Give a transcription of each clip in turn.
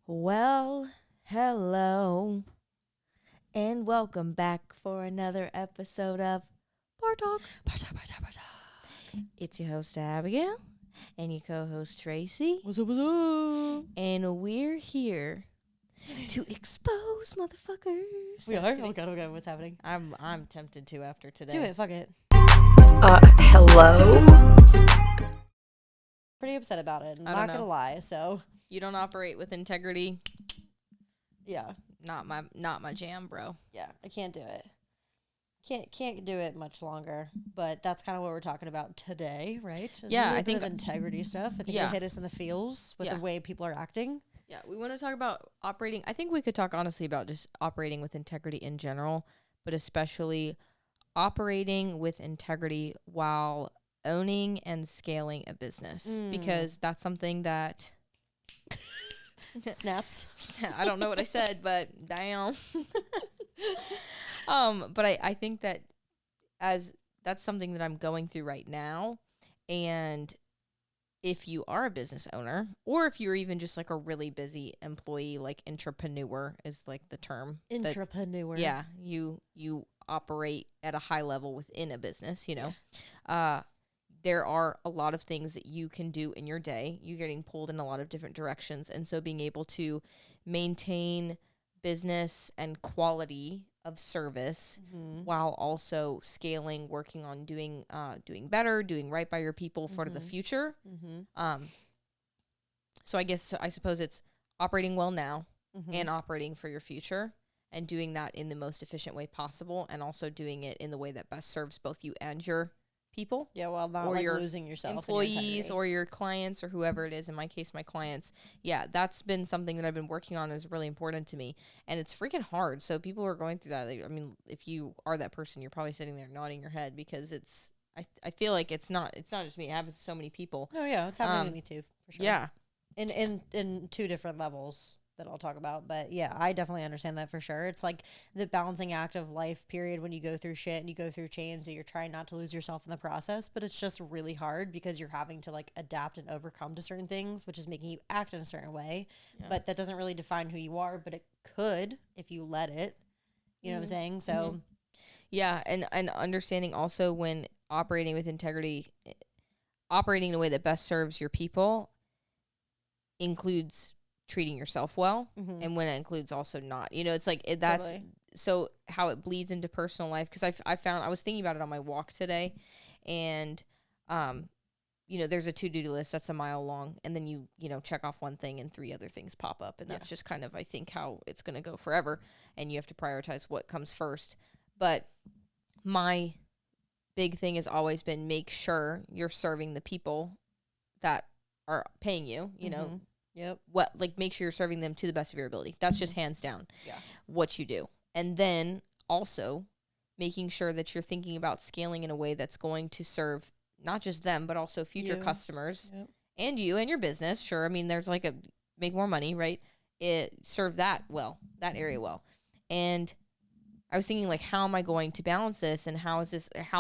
Well, hello, and welcome back for another episode of BarTalk. It's your host, Abigail, and your co-host, Tracey. What's up, what's up? And we're here to expose motherfuckers. We are? Oh, God, what's happening? I'm tempted to after today. Do it, fuck it. Hello? Pretty upset about it. I'm I not don't gonna know. lie, so You don't operate with integrity. yeah. Not my jam, bro. Yeah, I can't do it. Can't do it much longer. But that's kind of what we're talking about today, right? Yeah, I I think think integrity stuff. I think yeah. it hit us in the feels with the way people are acting. Yeah, we want to talk about operating. I think we could talk honestly about just operating with integrity in general, but especially operating with integrity while owning and scaling a business, because that's something that Snaps. I don't know what I said, but damn. But I think that that's something that I'm going through right now. And if you are a business owner, or if you're even just like a really busy employee, like entrepreneur is like the term. Entrepreneur. Yeah, you operate at a high level within a business, you know. There are a lot of things that you can do in your day. You're getting pulled in a lot of different directions. And so being able to maintain business and quality of service while also scaling, working on doing better, doing right by your people for the future. So I suppose it's operating well now and operating for your future, and doing that in the most efficient way possible, and also doing it in the way that best serves both you and your people. Yeah, well, not or like your losing yourself. employees or your clients or whoever it is. In my case, my clients. Yeah, that's been something that I've been working on, is really important to me, and it's freaking hard. So people who are going through that, I mean, if you are that person, you're probably sitting there nodding your head, because it's I feel like it's not just me. It happens to so many people. Oh yeah, it's happening to me too, for sure. Yeah. In two different levels that I'll talk about. But yeah, I definitely understand that for sure. It's like the balancing act of life period when you go through shit and you go through change, that you're trying not to lose yourself in the process, but it's just really hard because you're having to like adapt and overcome to certain things, which is making you act in a certain way. Yeah. But that doesn't really define who you are, but it could if you let it. You know what I'm saying? So yeah, and understanding also when operating with integrity, operating in a way that best serves your people includes treating yourself well, and when it includes also not, it's like that's totally. So how it bleeds into personal life, because I found, I was thinking about it on my walk today, and there's a to-do list that's a mile long, and then you check off one thing and 3 other things pop up, and that's just kind of, I think, how it's going to go forever, and you have to prioritize what comes first. But my big thing has always been, make sure you're serving the people that are paying you, know. Yep. Make sure you're serving them to the best of your ability. That's just hands down what you do. And then also making sure that you're thinking about scaling in a way that's going to serve not just them, but also future customers and you and your business. Sure. I mean, there's like make more money, right? Serve that area well. And I was thinking, like, how am I going to balance this? And how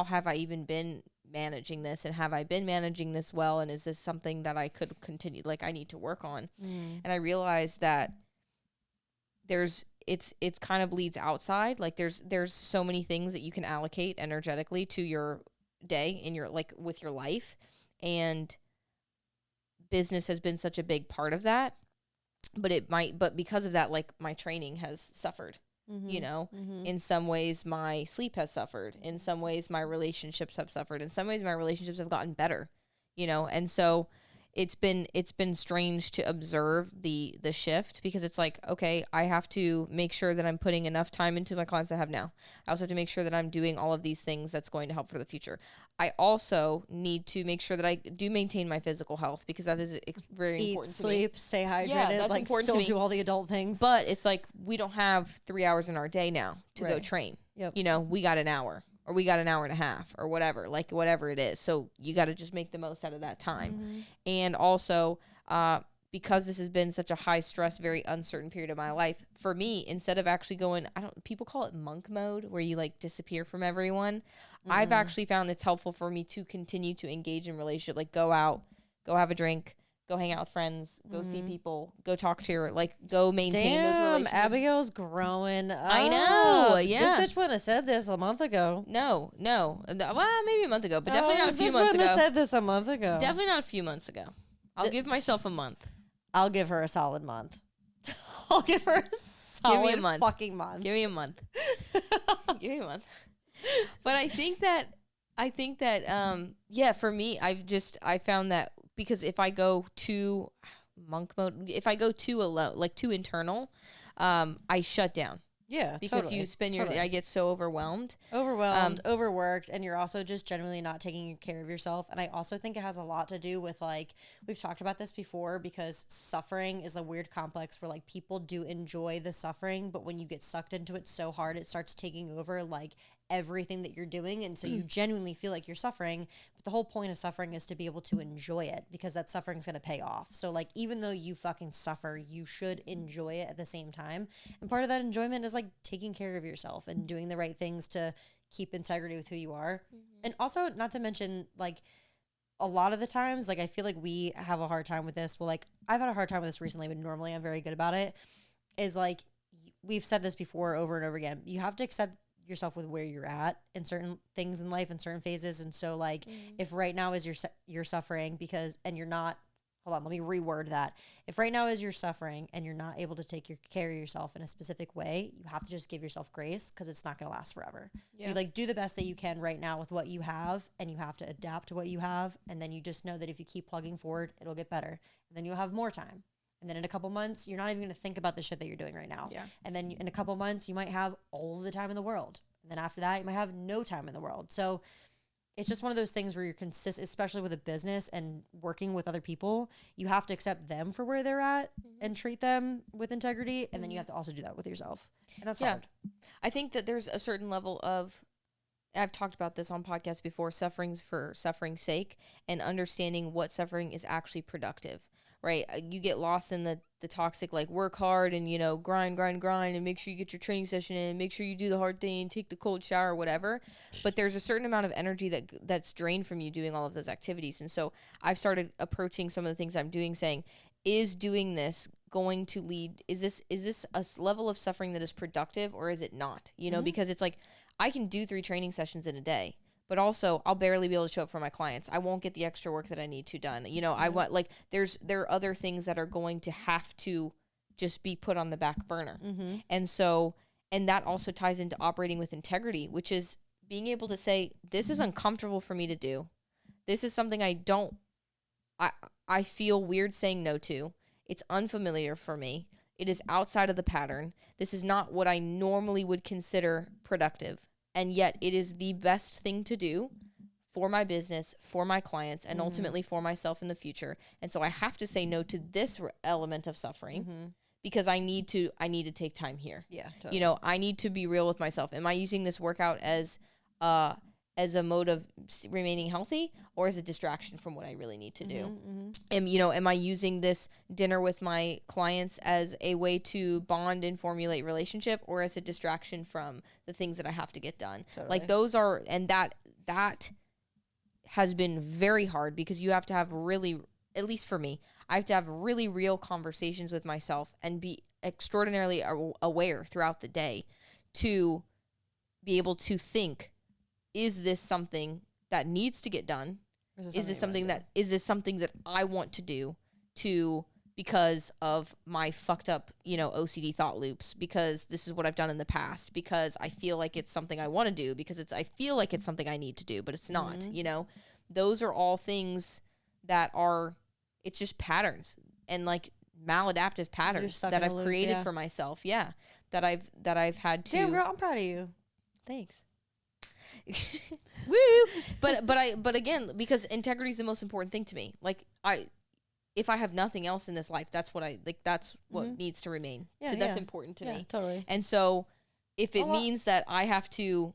have I even been managing this, and have I been managing this well, and is this something that I could continue, like, I need to work on? And I realized that it kind of bleeds outside. Like, there's so many things that you can allocate energetically to your day in your, like, with your life, and business has been such a big part of that, but because of that, like, my training has suffered. In some ways my sleep has suffered. In some ways my relationships have suffered. In some ways my relationships have gotten better, and so it's been strange to observe the shift, because it's like, okay, I have to make sure that I'm putting enough time into my clients I have now. I also have to make sure that I'm doing all of these things that's going to help for the future. I also need to make sure that I do maintain my physical health, because that is very important to me. Eat, sleep, stay hydrated, that's like, important still to me. do all the adult things. But it's like, we don't have 3 hours in our day now to go train. Yep. We got an hour, or we got an hour and a half, or whatever it is. So you got to just make the most out of that time. And also, because this has been such a high stress, very uncertain period of my life, for me, instead of actually going, people call it monk mode, where you, like, disappear from everyone. I've actually found it's helpful for me to continue to engage in relationship, like, go out, go have a drink, go hang out with friends, go see people, go talk to your, like, go maintain those relationships. Abigail's growing up. I know, yeah. This bitch wouldn't have said this a month ago. No. Well, maybe a month ago, but definitely not a few months ago. This bitch wouldn't have said this a month ago. Definitely not a few months ago. I'll give myself a month. I'll give her a solid month. I'll give her a solid fucking month. Give me a month. Give me a month. But I think that, yeah, for me, I found that because if I go to monk mode, if I go too alone, like too internal, I shut down. Yeah, because totally. you spend your day, I get so overwhelmed, overworked, and you're also just genuinely not taking care of yourself. And I also think it has a lot to do with, like, we've talked about this before, because suffering is a weird complex where, like, people do enjoy the suffering, but when you get sucked into it so hard, it starts taking over, like, everything that you're doing, and so you genuinely feel like you're suffering, but the whole point of suffering is to be able to enjoy it, because that suffering is going to pay off. So, like, even though you fucking suffer, you should enjoy it at the same time, and part of that enjoyment is, like, taking care of yourself and doing the right things to keep integrity with who you are. And also, not to mention, like, a lot of the times, like, I feel like we have a hard time with this. Well, like, I've had a hard time with this recently, but normally I'm very good about it, is, like, we've said this before over and over again, you have to accept yourself with where you're at in certain things in life and certain phases. And so, like, if right now is you're suffering because, and you're not, hold on, let me reword that. If right now is you're suffering and you're not able to take care of yourself in a specific way, you have to just give yourself grace, because it's not going to last forever. Yeah. So you, like, do the best that you can right now with what you have, and you have to adapt to what you have. And then you just know that if you keep plugging forward, it'll get better. And then you'll have more time. And then in a couple months, you're not even going to think about the shit that you're doing right now. Yeah. And then in a couple months, you might have all of the time in the world. And then after that, you might have no time in the world. So it's just one of those things where you're consistent, especially with a business and working with other people. You have to accept them for where they're at and treat them with integrity. And then you have to also do that with yourself. And that's hard. I think that there's a certain level of, I've talked about this on podcasts before, sufferings for suffering's sake, and understanding what suffering is actually productive. Right, you get lost in the toxic, like, work hard and, you know, grind, and make sure you get your training session in, make sure you do the hard thing, take the cold shower, whatever. But there's a certain amount of energy that's drained from you doing all of those activities. And so I've started approaching some of the things I'm doing, saying, is doing this going to lead? Is this a level of suffering that is productive, or is it not? You know, because it's like, I can do 3 training sessions in a day, but also I'll barely be able to show up for my clients. I won't get the extra work that I need to done. You know, I want, like, there are other things that are going to have to just be put on the back burner. And so, and that also ties into operating with integrity, which is being able to say, this is uncomfortable for me to do. This is something I feel weird saying no to. It's unfamiliar for me. It is outside of the pattern. This is not what I normally would consider productive. And yet it is the best thing to do for my business, for my clients, and ultimately for myself in the future. And so I have to say no to this element of suffering because I need to take time here. Yeah, totally. You know, I need to be real with myself. Am I using this workout as a mode of remaining healthy, or as a distraction from what I really need to do? Am I using this dinner with my clients as a way to bond and formulate relationship, or as a distraction from the things that I have to get done? Totally. Like, those are, and that has been very hard, because you have to have really, at least for me, I have to have really real conversations with myself and be extraordinarily aware throughout the day to be able to think, is this something that needs to get done? Is this something that I want to do because of my fucked up, OCD thought loops, because this is what I've done in the past, because I feel like it's something I want to do, because I feel like it's something I need to do, but it's not, those are all things that are, it's just patterns and, like, maladaptive patterns that I've created for myself. Yeah. That I've had to. Damn, girl, I'm proud of you. Thanks. Woo! But again, because integrity is the most important thing to me. Like, if I have nothing else in this life, that's what that's what needs to remain. Yeah, so that's important to me. Totally. And so if it means that I have to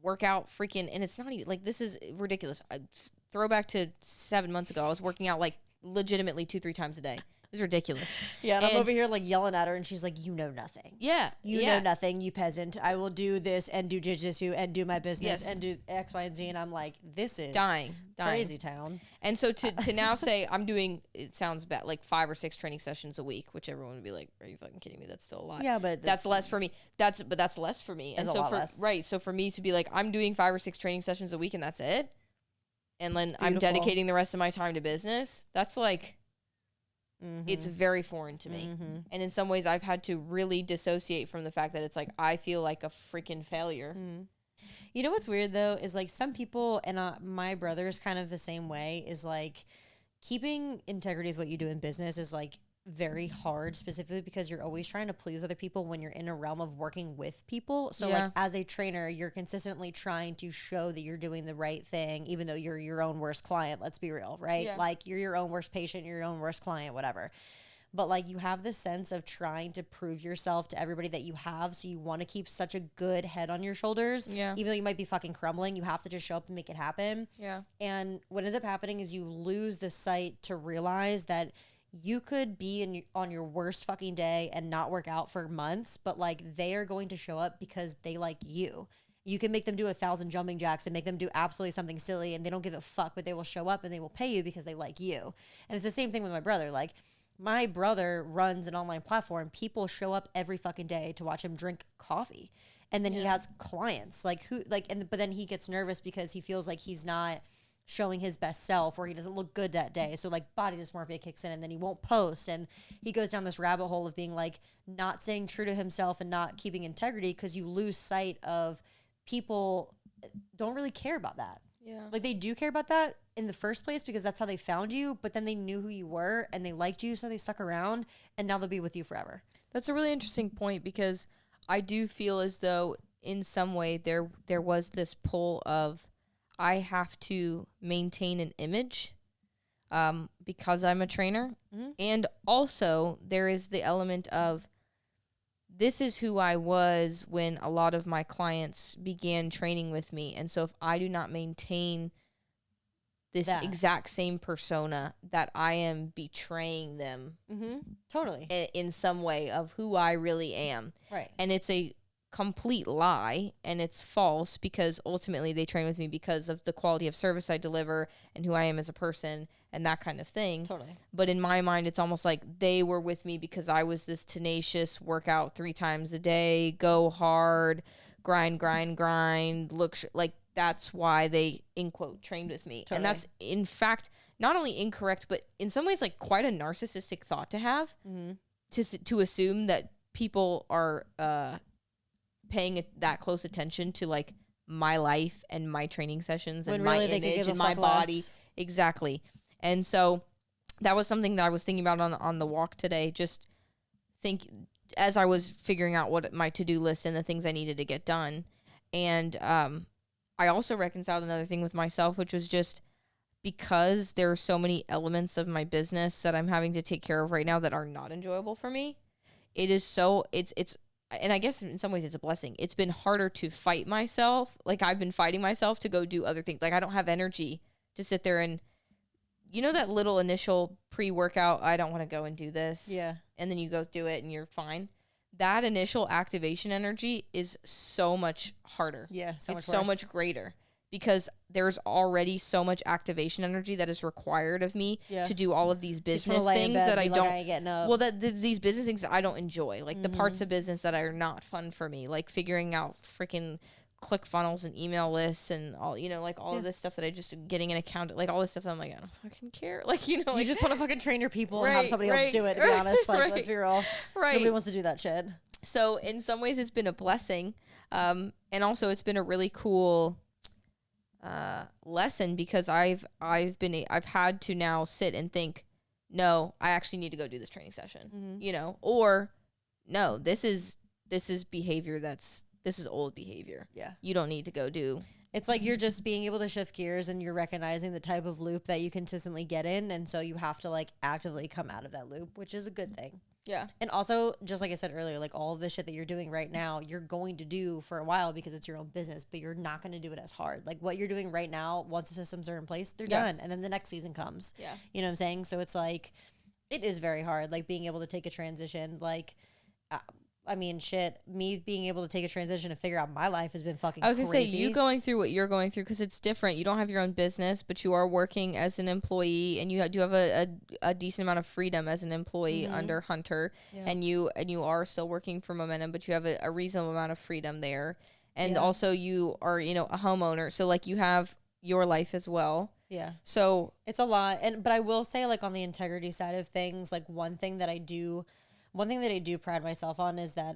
work out freaking, and it's not even, like, this is ridiculous. Throwback to 7 months ago, I was working out, like, legitimately 2-3 times a day. was ridiculous. Yeah, and I'm over here like yelling at her, and she's like, "You know nothing. Yeah, You know nothing, you peasant. I will do this and do jujitsu and do my business and do X, Y, and Z." And I'm like, "This is dying, crazy town." And so to now say I'm doing, it sounds bad, like 5 or 6 training sessions a week, which everyone would be like, "Are you fucking kidding me? That's still a lot." Yeah, but that's less for me. That's less for me. And so so for me to be like, I'm doing 5 or 6 training sessions a week, and that's it. And then I'm dedicating the rest of my time to business. That's like. It's very foreign to me. And in some ways I've had to really dissociate from the fact that it's like I feel like a freaking failure. You know what's weird though is like some people, and my brother's kind of the same way, is like keeping integrity with what you do in business is like very hard, specifically because you're always trying to please other people when you're in a realm of working with people. So like as a trainer, you're consistently trying to show that you're doing the right thing, even though you're your own worst client. Let's be real, right? Yeah. Like you're your own worst patient, your own worst client, whatever. But like you have this sense of trying to prove yourself to everybody that you have. So you want to keep such a good head on your shoulders. Yeah. Even though you might be fucking crumbling, you have to just show up and make it happen. Yeah. And what ends up happening is you lose the sight to realize that you could be on your worst fucking day and not work out for months, but like they are going to show up because they like you. You can make them do 1,000 jumping jacks and make them do absolutely something silly, and they don't give a fuck, but they will show up and they will pay you because they like you. And it's the same thing with my brother. Like my brother runs an online platform. People show up every fucking day to watch him drink coffee. And then he has clients but then he gets nervous because he feels like he's not showing his best self, or he doesn't look good that day. So like body dysmorphia kicks in, and then he won't post, and he goes down this rabbit hole of being like not staying true to himself and not keeping integrity, because you lose sight of people don't really care about that. Yeah. Like they do care about that in the first place because that's how they found you, but then they knew who you were and they liked you, so they stuck around, and now they'll be with you forever. That's a really interesting point, because I do feel as though in some way there was this pull of I have to maintain an image because I'm a trainer. And also there is the element of this is who I was when a lot of my clients began training with me. And so if I do not maintain this exact same persona, that I am betraying them totally in some way of who I really am. Right. And it's a complete lie, and it's false, because ultimately they train with me because of the quality of service I deliver and who I am as a person and that kind of thing. Totally. But in my mind, it's almost like they were with me because I was this tenacious, workout 3 times a day, go hard, grind, look like that's why they, in quote, trained with me. Totally. And that's, in fact, not only incorrect, but in some ways like quite a narcissistic thought to have, to assume that people are paying that close attention to like my life and my training sessions and my image and my body. Exactly. And so that was something that I was thinking about on the walk today. Just as I was figuring out what my to-do list and the things I needed to get done. And I also reconciled another thing with myself, which was just because there are so many elements of my business that I'm having to take care of right now that are not enjoyable for me. And I guess in some ways it's a blessing. It's been harder to fight myself. Like I've been fighting myself to go do other things. Like I don't have energy to sit there and, you know, that little initial pre-workout, I don't want to go and do this. Yeah. And then you go do it and you're fine. That initial activation energy is so much harder. Yeah. It's so much greater, because there's already so much activation energy that is required of me to do all of these business things that I don't, these business things that I don't enjoy, like the parts of business that are not fun for me, like figuring out freaking click funnels and email lists and all, you know, like all of this stuff that I just getting an account, like all this stuff that I'm like, I don't fucking care. Like, you know, like, you just want to fucking train your people and have somebody else do it, to be honest. Like, let's be real. Right. Nobody wants to do that shit. So in some ways it's been a blessing. And also it's been a really cool lesson, because I've had to now sit and think, no, I actually need to go do this training session, you know, or no, this is behavior this is old behavior. Yeah. You don't need to go do. It's like you're just being able to shift gears, and you're recognizing the type of loop that you consistently get in. And so you have to like actively come out of that loop, which is a good thing. Yeah. And also, just like I said earlier, like all of the shit that you're doing right now, you're going to do for a while because it's your own business, but you're not going to do it as hard. Like what you're doing right now, once the systems are in place, they're done. And then the next season comes. Yeah. You know what I'm saying? So it's like, It is very hard, like being able to take a transition. Like, I mean, shit, me being able to take a transition to figure out my life has been fucking I was gonna say, crazy. you going through what you're going through, because it's different. You don't have your own business, but you are working as an employee, and you do have a decent amount of freedom as an employee under Hunter, and you are still working for Momentum, but you have a reasonable amount of freedom there, and also you are, you know, a homeowner, so like you have your life as well. Yeah. So it's a lot, but I will say, like, on the integrity side of things, like one thing that I do pride myself on is that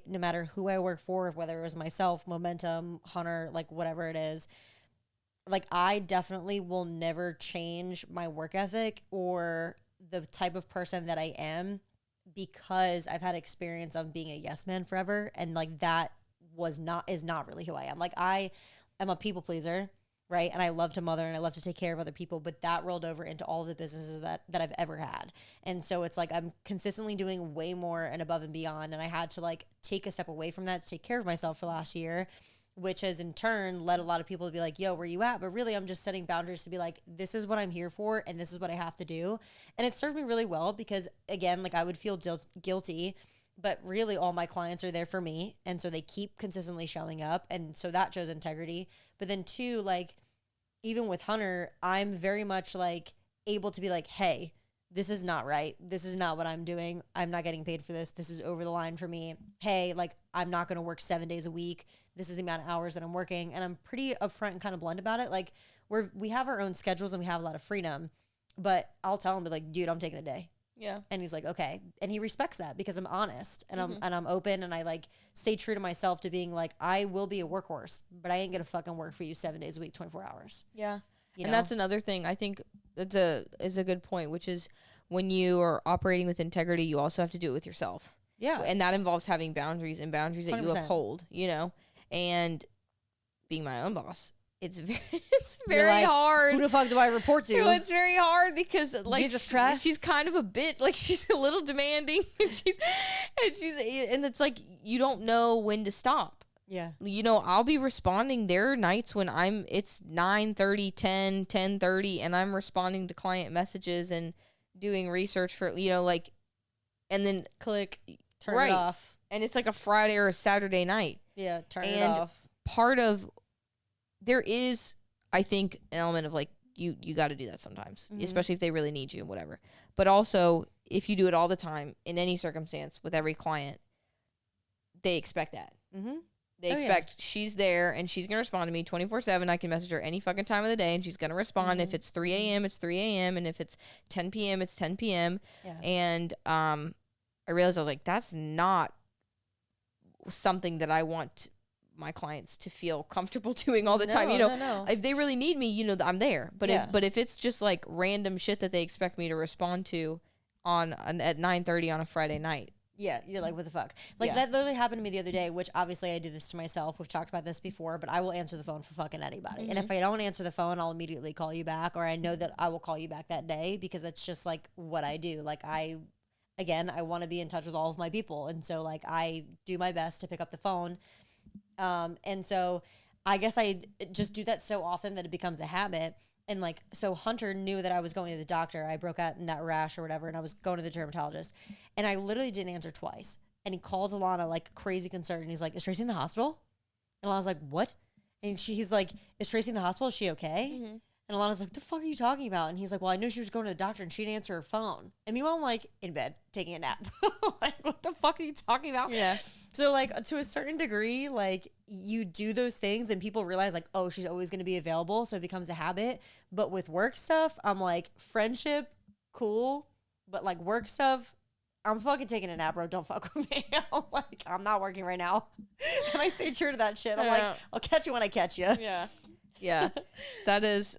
no matter who I work for, whether it was myself, Momentum, Hunter, like whatever it is, like I definitely will never change my work ethic or the type of person that I am, because I've had experience of being a yes man forever, and like that is not really who I am. Like I am a people pleaser, right? And I love to mother and I love to take care of other people, but that rolled over into all of the businesses that I've ever had. And so it's like I'm consistently doing way more and above and beyond. And I had to like take a step away from that to take care of myself for last year, which has in turn led a lot of people to be like, yo, where you at? But really, I'm just setting boundaries to be like, this is what I'm here for and this is what I have to do. And it served me really well because, again, like I would feel guilty, but really all my clients are there for me. And so they keep consistently showing up. And so that shows integrity. But then two, like, even with Hunter, I'm very much like able to be like, hey, this is not right. This is not what I'm doing. I'm not getting paid for this. This is over the line for me. Hey, like, I'm not going to work 7 days a week. This is the amount of hours that I'm working. And I'm pretty upfront and kind of blunt about it. Like, we have our own schedules and we have a lot of freedom, but I'll tell him, like, dude, I'm taking the day. yeah. And he's like, okay. And he respects that because I'm honest and I'm open, and I like stay true to myself to being like, I will be a workhorse, but I ain't gonna fucking work for you 7 days a week, 24 hours. Yeah. You and know? that's another thing I think is a good point, which is when you are operating with integrity, you also have to do it with yourself. Yeah. And that involves having boundaries and boundaries that 100%. You uphold, you know, and being my own boss. It's very like, hard. Who the fuck do I report to? No, it's very hard because like Jesus Christ. She's kind of a bit like she's a little demanding, and it's like you don't know when to stop. Yeah. You know, I'll be responding. There are nights when it's 9:30, 10:30, and I'm responding to client messages and doing research for, you know, like, and then click, turn it off. And it's like a Friday or a Saturday night. Yeah, turn it off. Part of there is, I think, an element of like you got to do that sometimes, especially if they really need you and whatever. But also, if you do it all the time in any circumstance with every client, they expect that. Mm-hmm. They expect she's there and she's gonna respond to me 24/7. I can message her any fucking time of the day and she's gonna respond. If it's 3 a.m., it's 3 a.m. and if it's 10 p.m., it's 10 p.m. Yeah. And I realized I was like, that's not something that I want my clients to feel comfortable doing all the time. You know, if they really need me, you know, I'm there. But if it's just like random shit that they expect me to respond to at 9:30 on a Friday night. Yeah, you're like, what the fuck? Like, that literally happened to me the other day, which obviously I do this to myself. We've talked about this before, but I will answer the phone for fucking anybody. And if I don't answer the phone, I'll immediately call you back, or I know that I will call you back that day because it's just like what I do. Like, I want to be in touch with all of my people. And so, like, I do my best to pick up the phone. And so I guess I just do that so often that it becomes a habit. And like, so Hunter knew that I was going to the doctor. I broke out in that rash or whatever, and I was going to the dermatologist. And I literally didn't answer twice. And he calls Alana like crazy concerned. And he's like, is Tracey in the hospital? And Alana's like, what? And he's like, is Tracey in the hospital? Is she okay? Mm-hmm. And Alana's like, what the fuck are you talking about? And he's like, well, I knew she was going to the doctor and she didn't answer her phone. And meanwhile, I'm like in bed taking a nap. Like, what the fuck are you talking about? Yeah. So like to a certain degree, like you do those things and people realize like, oh, she's always going to be available. So it becomes a habit. But with work stuff, I'm like, friendship, cool. But like work stuff, I'm fucking taking a nap, bro. Don't fuck with me. I'm like, I'm not working right now. And I stay true to that shit. I'm like, I'll catch you when I catch you. Yeah. Yeah, that's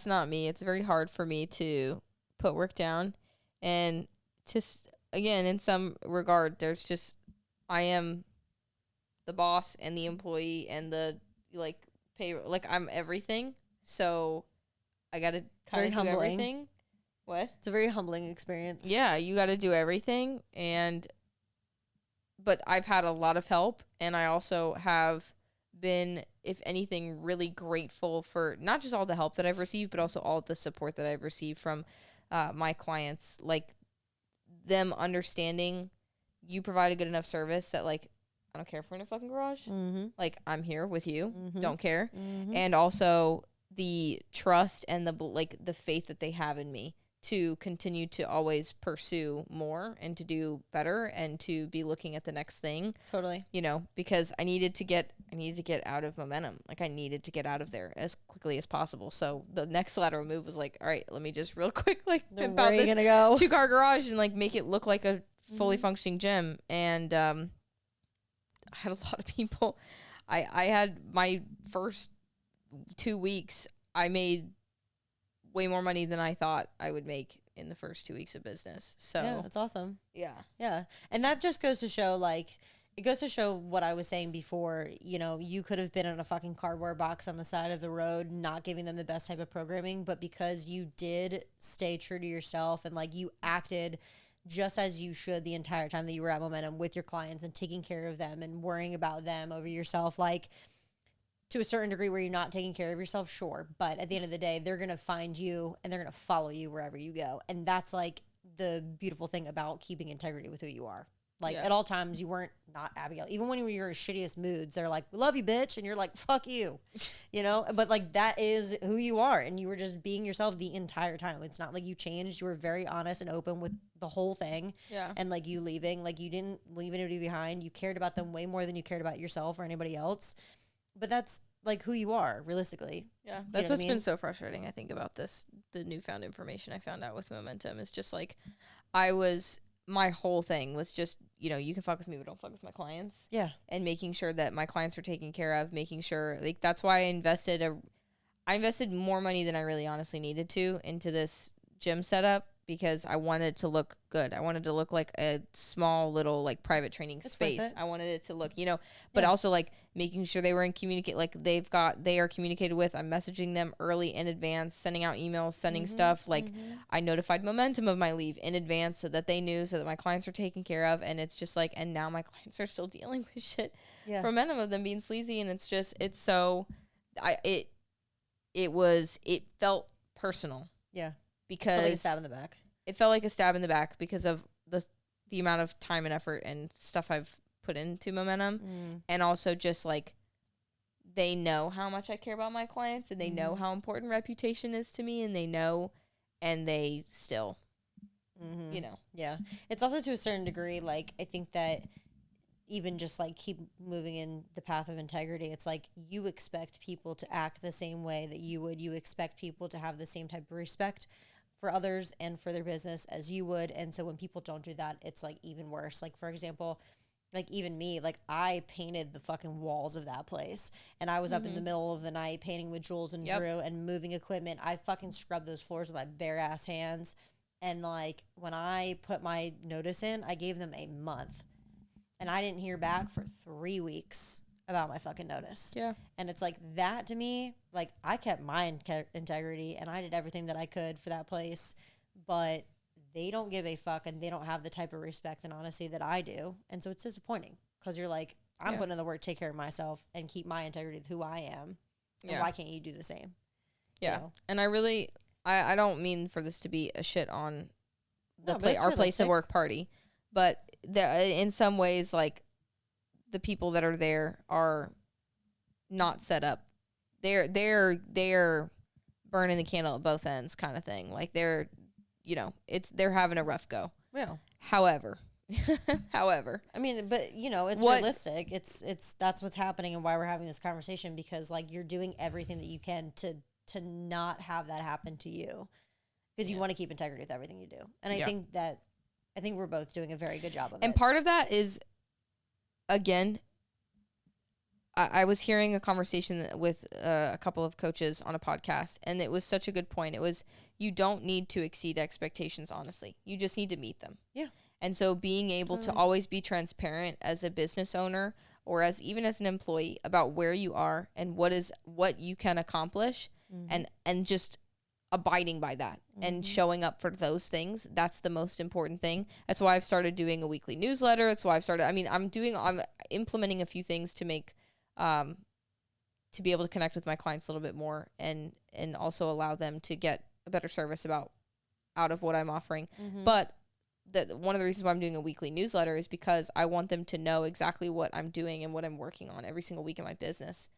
not me. It's very hard for me to put work down, and just again, in some regard, there's just I am the boss and the employee and the like pay like I'm everything. So I got to kind of do everything. What? It's a very humbling experience. Yeah, you got to do everything, but I've had a lot of help, and I also have been, if anything, really grateful for not just all the help that I've received, but also all the support that I've received from my clients, like them understanding you provide a good enough service that like I don't care if we're in a fucking garage. Like I'm here with you. Don't care. And also the trust and the faith that they have in me to continue to always pursue more and to do better and to be looking at the next thing. Totally. You know, because I needed to get out of momentum. Like I needed to get out of there as quickly as possible. So the next lateral move was like, all right, let me just real quick pimp out this 2-car garage and like make it look like a fully functioning gym. And I had a lot of people. I had my first 2 weeks, I made way more money than I thought I would make in the first 2 weeks of business. So yeah, that's awesome. Yeah. Yeah. And that just goes to show, like, it goes to show what I was saying before. You know, you could have been in a fucking cardboard box on the side of the road, not giving them the best type of programming, but because you did stay true to yourself and like you acted just as you should the entire time that you were at Momentum with your clients and taking care of them and worrying about them over yourself, like, to a certain degree where you're not taking care of yourself, sure. But at the end of the day, they're going to find you and they're going to follow you wherever you go. And that's like the beautiful thing about keeping integrity with who you are. Like at all times, you weren't not Abigail. Even when you were in your shittiest moods, they're like, we love you, bitch. And you're like, fuck you, you know? But like, that is who you are. And you were just being yourself the entire time. It's not like you changed. You were very honest and open with the whole thing. Yeah. And like you leaving, like you didn't leave anybody behind. You cared about them way more than you cared about yourself or anybody else. But that's like who you are, realistically. Yeah, that's what's been so frustrating, I think, about the newfound information I found out with Momentum. Is just like, my whole thing was just, you know, you can fuck with me, but don't fuck with my clients. Yeah. And making sure that my clients are taken care of, making sure, like, that's why I invested more money than I really honestly needed to into this gym setup, because I wanted it to look good. I wanted to look like a small little like private training space. I wanted it to look, you know, but also like making sure they were in they are communicated with. I'm messaging them early in advance, sending out emails, sending stuff. Like I notified Momentum of my leave in advance so that they knew, so that my clients are taken care of. And it's just like, and now my clients are still dealing with shit from Momentum of them being sleazy. And it's just, it felt personal. Yeah. Because like a stab in the back. It felt like a stab in the back because of the amount of time and effort and stuff I've put into Momentum. And also just like, they know how much I care about my clients, and they know how important reputation is to me, and they know, and they still, you know. Yeah. It's also to a certain degree, like, I think that even just like keep moving in the path of integrity, it's like you expect people to act the same way that you would. You expect people to have the same type of respect for others and for their business as you would. And so when people don't do that, it's like even worse. Like, for example, like even me, like I painted the fucking walls of that place, and I was up in the middle of the night painting with Jules and Drew and moving equipment. I fucking scrubbed those floors with my bare ass hands. And like when I put my notice in, I gave them a month, and I didn't hear back for 3 weeks about my fucking notice. Yeah. And it's like that to me, like I kept my integrity and I did everything that I could for that place, but they don't give a fuck and they don't have the type of respect and honesty that I do. And so it's disappointing because you're like, I'm putting in the work, take care of myself and keep my integrity with who I am. And why can't you do the same? Yeah. You know? And I really, I don't mean for this to be a shit on our place of work party, but in some ways, like, the people that are there are not set up. They're burning the candle at both ends kind of thing. Like they're having a rough go. Yeah. However, I mean, but you know, it's realistic. It's that's what's happening and why we're having this conversation, because like you're doing everything that you can to not have that happen to you, because you want to keep integrity with everything you do. And I think we're both doing a very good job of it. And part of that is, again, I was hearing a conversation with a couple of coaches on a podcast, and it was such a good point. It was, you don't need to exceed expectations, honestly. You just need to meet them. Yeah. And so being able to always be transparent as a business owner or even as an employee about where you are and what you can accomplish, and just abiding by that and showing up for those things, that's the most important thing. That's why I've started doing a weekly newsletter. That's why I'm implementing a few things to make to be able to connect with my clients a little bit more and also allow them to get a better service about out of what I'm offering. But one of the reasons why I'm doing a weekly newsletter is because I want them to know exactly what I'm doing and what I'm working on every single week in my business,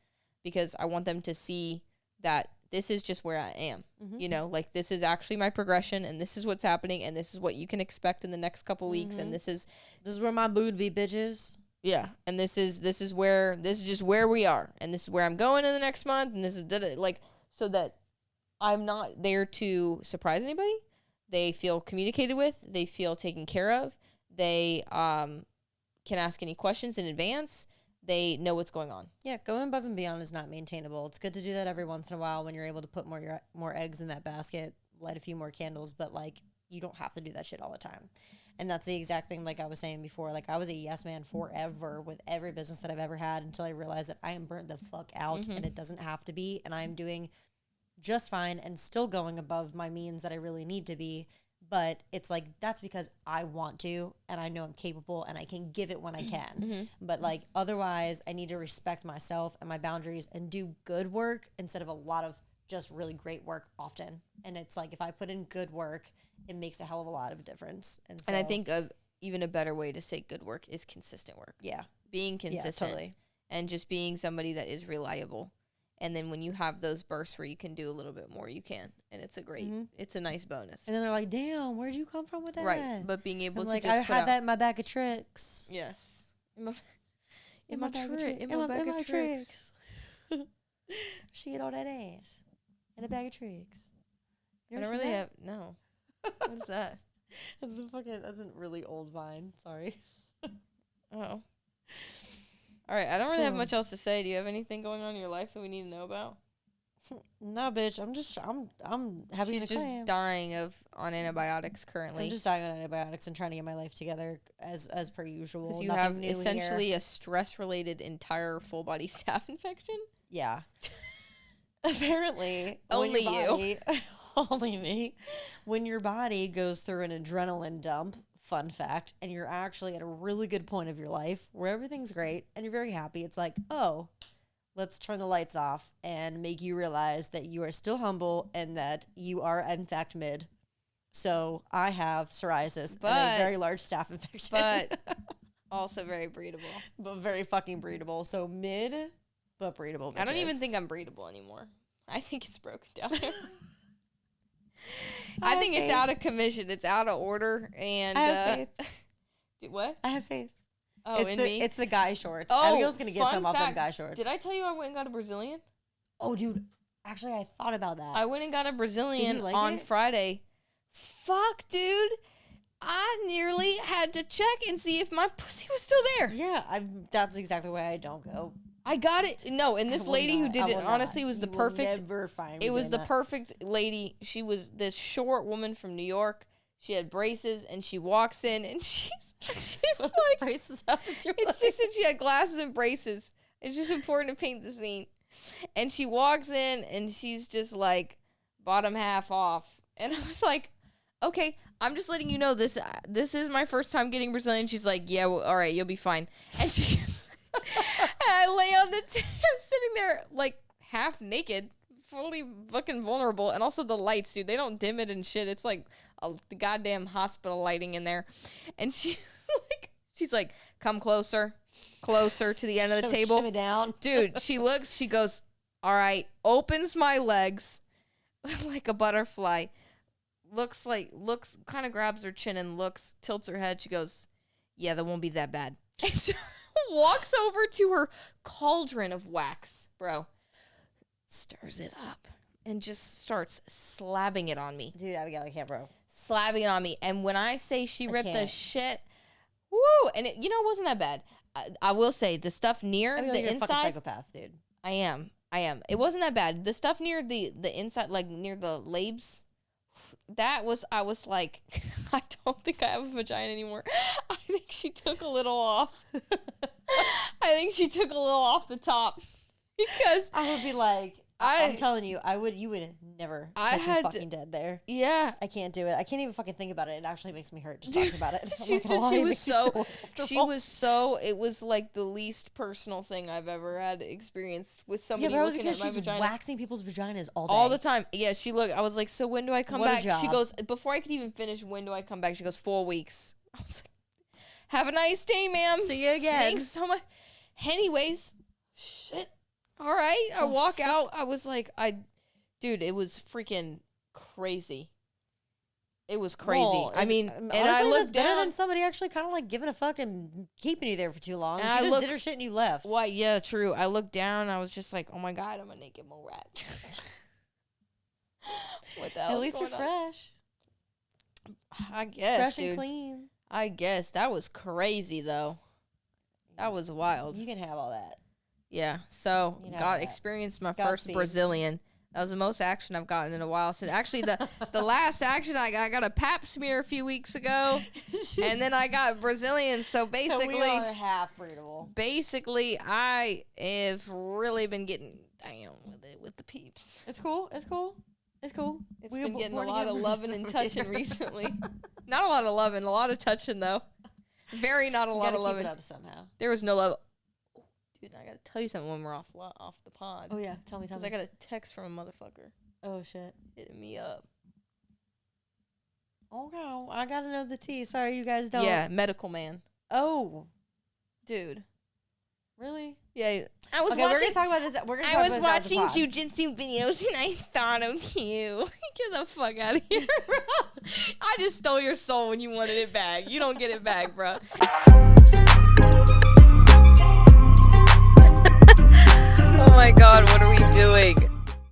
because I want them to see that this is just where I am. You know, like, this is actually my progression, and this is what's happening, and this is what you can expect in the next couple weeks, and this is where my mood be, bitches. Yeah, and this is just where we are, and this is where I'm going in the next month, and this is like, so that I'm not there to surprise anybody. They feel communicated with, they feel taken care of, they can ask any questions in advance, they know what's going on. Yeah, going above and beyond is not maintainable. It's good to do that every once in a while when you're able to put more eggs in that basket, light a few more candles, but like, you don't have to do that shit all the time. And that's the exact thing, like I was saying before, like, I was a yes man forever with every business that I've ever had, until I realized that I am burnt the fuck out, and it doesn't have to be, and I'm doing just fine and still going above my means that I really need to be. But it's like, that's because I want to, and I know I'm capable, and I can give it when I can. But like, otherwise, I need to respect myself and my boundaries and do good work instead of a lot of just really great work often. And it's like, if I put in good work, it makes a hell of a lot of difference. And I think even a better way to say good work is consistent work. Yeah. Being consistent. Yeah, totally. And just being somebody that is reliable. And then when you have those bursts where you can do a little bit more, you can. And it's it's a nice bonus. And then they're like, damn, where'd you come from with that? Right. But being able to like, just I had that in my bag of tricks. Yes. In my bag of tricks. She get all that ass in a bag of tricks. I don't really have, no. What is that? That's a really old vine. Sorry. Oh. All right, I don't really have much else to say. Do you have anything going on in your life that we need to know about? No, bitch. I'm happy. She's just dying on antibiotics currently. I'm just dying on antibiotics and trying to get my life together as per usual. Because you have essentially a stress-related entire full body staph infection. Yeah. Apparently, only you. Only me. When your body goes through an adrenaline dump. Fun fact, and you're actually at a really good point of your life where everything's great and you're very happy. It's like, oh, let's turn the lights off and make you realize that you are still humble and that you are in fact mid. So I have psoriasis and a very large staph infection. But also very breedable. But very fucking breedable. So mid, but breedable. Bitches. I don't even think I'm breedable anymore. I think it's broken down. I think it's out of commission. It's out of order. And I have faith. What? I have faith. Oh, me? It's the guy shorts. Oh, Abigail's going to get some off them guy shorts. Did I tell you I went and got a Brazilian? Oh, dude. Actually, I thought about that. I went and got a Brazilian on it? Friday. Fuck, dude. I nearly had to check and see if my pussy was still there. Yeah, that's exactly why I don't go. I got it. No, and this lady who did it honestly was the perfect. Never find it was the perfect lady. She was this short woman from New York. She had braces, and she walks in, and she's like, braces have to do it's just that she had glasses and braces. It's just important to paint the scene. And she walks in, and she's just like bottom half off, and I was like, okay, I'm just letting you know this is my first time getting Brazilian. She's like, yeah, well, all right, you'll be fine, and she. And I lay on the I'm sitting there like half naked, fully fucking vulnerable, and also the lights, dude. They don't dim it and shit. It's like the goddamn hospital lighting in there. And she's like, come closer to the end of the table. Shimmy down. Dude, she goes, all right, opens my legs like a butterfly. Looks, kind of grabs her chin and tilts her head. She goes, yeah, that won't be that bad. And she walks over to her cauldron of wax, bro. Stirs it up and just starts slabbing it on me. Dude, Abigail, I can't, bro. Slabbing it on me. And when I say she ripped the shit, woo, and it wasn't that bad. I will say the stuff near the you're inside. A fucking psychopath, dude. I am. It wasn't that bad. The stuff near the inside, like near the labes, I was like, I don't think I have a vagina anymore. I think she took a little off. I think she took a little off the top. Because I would be like, I'm telling you, you would never I catch me had fucking dead there. Yeah. I can't do it. I can't even fucking think about it. It actually makes me hurt just talking about it. It was like the least personal thing I've ever had experienced with somebody looking at my vagina. Waxing people's vaginas all day. All the time. Yeah, I was like, so when do I come What a back? job. She goes, before I could even finish, when do I come back? She goes, 4 weeks. I was like, have a nice day, ma'am. See you again. Thanks so much. Anyways, shit. All right. I walk out. I was like, dude, it was freaking crazy. It was crazy. Well, I mean, honestly, and I looked that's better down. than somebody actually kind of like giving a fuck and keeping you there for too long. And She just did her shit and you left. Why? Yeah, true. I looked down. And I was just like, oh my God, I'm a naked mole rat. What the hell? At least you're fresh. I guess, Fresh dude. and clean. I guess. That was crazy, though. That was wild. You can have all that. Yeah. So, experienced my first Godspeed. Brazilian. That was the most action I've gotten in a while. Since actually, the last action, I got a pap smear a few weeks ago. And then I got Brazilian. So, basically. So we are half breedable. Basically, I have really been getting down with it with the peeps. It's cool. It's cool. It's cool. It's been getting a lot of loving and touching recently. Not a lot of loving, a lot of touching though. Very not a lot of loving. Keep it up somehow. There was no love. Oh, dude, I gotta tell you something when we're off the pod. Oh yeah, tell me. Because I got a text from a motherfucker. Oh shit, hitting me up. Oh no, I gotta know the tea. Sorry, you guys don't. Yeah, medical man. Oh, dude. Really? Yeah, I was watching. We're gonna talk about this. I was watching jujitsu videos and I thought of you. Get the fuck out of here, bro. I just stole your soul when you wanted it back. You don't get it back, bro.